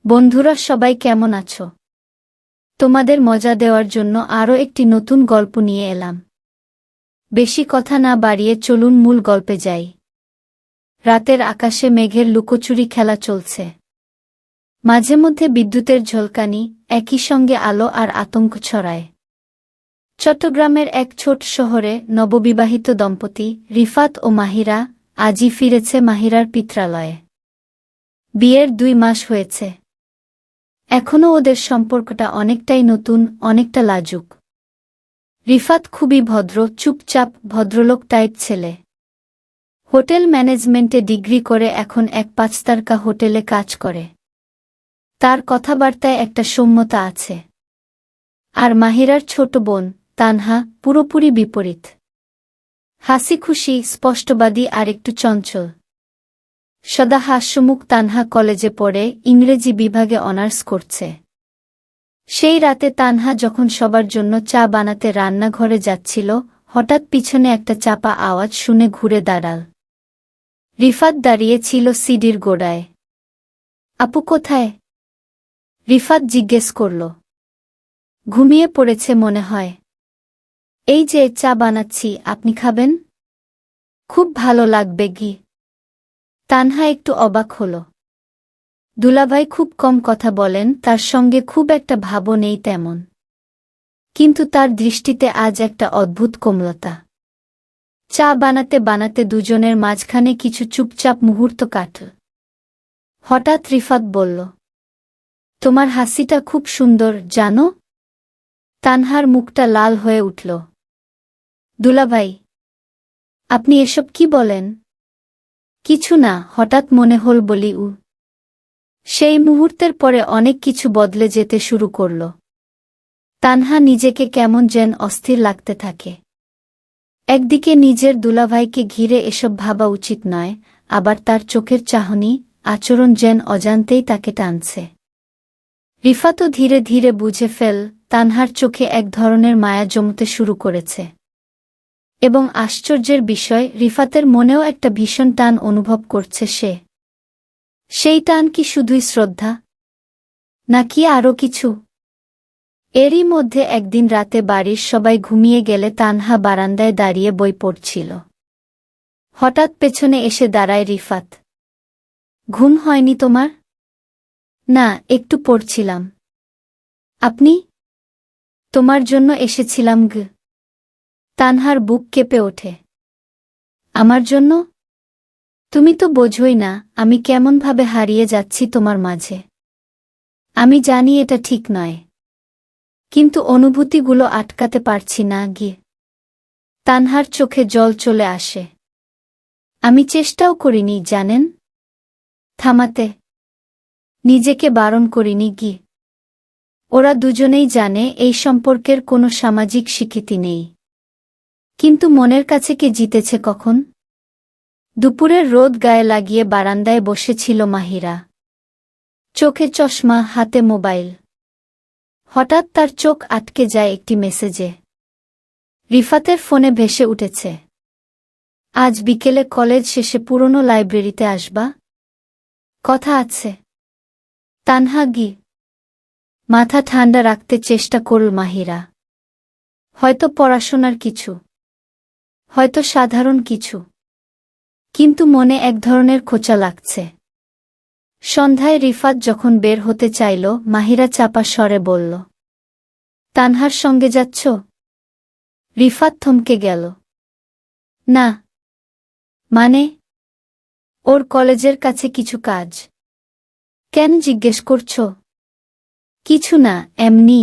বন্ধুরা সবাই কেমন আছো? তোমাদের মজা দেওয়ার জন্য আরও একটি নতুন গল্প নিয়ে এলাম। বেশি কথা না বাড়িয়ে চলুন মূল গল্পে যাই। রাতের আকাশে মেঘের লুকোচুরি খেলা চলছে। মাঝে মধ্যে বিদ্যুতের ঝলকানি, একই সঙ্গে আলো আর আতঙ্ক ছড়ায়। চট্টগ্রামের এক ছোট শহরে নববিবাহিত দম্পতি রিফাত ও মাহিরা আজই ফিরেছে মাহিরার পিত্রালয়ে। বিয়ের 2 মাস হয়েছে। এখনও ওদের সম্পর্কটা অনেকটাই নতুন, অনেকটা লাজুক। রিফাত খুবই ভদ্র, চুপচাপ, ভদ্রলোক টাইপ ছেলে। হোটেল ম্যানেজমেন্টে ডিগ্রি করে এখন এক 5 তারকা হোটেলে কাজ করে। তার কথাবার্তায় একটা সৌম্যতা আছে। আর মাহিরার ছোট বোন তানহা পুরোপুরি বিপরীত। হাসিখুশি, স্পষ্টবাদী আর একটু চঞ্চল। সদা হাস্যমুখ। তানহা কলেজে পড়ে, ইংরেজি বিভাগে অনার্স করছে। সেই রাতে তানহা যখন সবার জন্য চা বানাতে রান্নাঘরে যাচ্ছিল, হঠাৎ পিছনে একটা চাপা আওয়াজ শুনে ঘুরে দাঁড়াল। রিফাত দাঁড়িয়ে ছিল সিঁড়ির গোড়ায়। আপু কোথায়? রিফাত জিজ্ঞেস করল। ঘুমিয়ে পড়েছে মনে হয়। এই যে চা বানাচ্ছি, আপনি খাবেন? খুব ভালো লাগবে গি। তানহা একটু অবাক হল। দুলাভাই খুব কম কথা বলেন, তার সঙ্গে খুব একটা ভাবও নেই তেমন। কিন্তু তার দৃষ্টিতে আজ একটা অদ্ভুত কোমলতা। চা বানাতে বানাতে দুজনের মাঝখানে কিছু চুপচাপ মুহূর্ত কাটল। হঠাৎ রিফাত বলল, তোমার হাসিটা খুব সুন্দর জানো? তানহার মুখটা লাল হয়ে উঠল। দুলাভাই, আপনি এসব কি বলেন? কিছু না, হঠাৎ মনে হল বলি। সেই মুহূর্তের পরে অনেক কিছু বদলে যেতে শুরু করল। তানহা নিজেকে কেমন যেন অস্থির লাগতে থাকে। একদিকে নিজের দুলাভাইকে ঘিরে এসব ভাবা উচিত নয়, আবার তার চোখের চাহনি, আচরণ যেন অজান্তেই তাকে টানছে। রিফাতও ধীরে ধীরে বুঝে ফেল, তানহার চোখে এক ধরনের মায়া জমতে শুরু করেছে। এবং আশ্চর্যের বিষয়, রিফাতের মনেও একটা ভীষণ টান অনুভব করছে সে। সেই টান কি শুধুই শ্রদ্ধা, নাকি আরও কিছু? এরই মধ্যে একদিন রাতে বাড়ির সবাই ঘুমিয়ে গেলে তানহা বারান্দায় দাঁড়িয়ে বই পড়ছিল। হঠাৎ পেছনে এসে দাঁড়ায় রিফাত। ঘুম হয়নি তোমার? না, একটু পড়ছিলাম। আপনি? তোমার জন্য এসেছিলাম গো। তানহার বুক কেঁপে ওঠে। আমার জন্য? তুমি তো বোঝোই না আমি কেমনভাবে হারিয়ে যাচ্ছি তোমার মাঝে। আমি জানি এটা ঠিক নয়, কিন্তু অনুভূতিগুলো আটকাতে পারছি না গিয়ে। তানহার চোখে জল চলে আসে। আমি চেষ্টাও করিনি জানেন থামাতে। নিজেকে বারণ করিনি গি। ওরা দুজনেই জানে এই সম্পর্কের কোনো সামাজিক স্বীকৃতি নেই। কিন্তু মনের কাছে কে জিতেছে কখন? দুপুরের রোদ গায়ে লাগিয়ে বারান্দায় বসেছিল মাহিরা। চোখে চশমা, হাতে মোবাইল। হঠাৎ তার চোখ আটকে যায় একটি মেসেজে। রিফাতের ফোনে ভেসে উঠেছে, আজ বিকেলে কলেজ শেষে পুরনো লাইব্রেরিতে আসবা, কথা আছে। তানহা গি। মাথা ঠান্ডা রাখতে চেষ্টা করল মাহিরা। হয়তো পড়াশোনার কিছু, হয়তো সাধারণ কিছু, কিন্তু মনে এক ধরনের খোঁচা লাগছে। সন্ধ্যায় রিফাত যখন বের হতে চাইল, মাহিরা চাপা স্বরে বলল, তানহার সঙ্গে যাচ্ছ? রিফাত থমকে গেল। না। মানে? ওর কলেজের কাছে কিছু কাজ। কেন জিজ্ঞেস করছ? কিছু না, এমনি।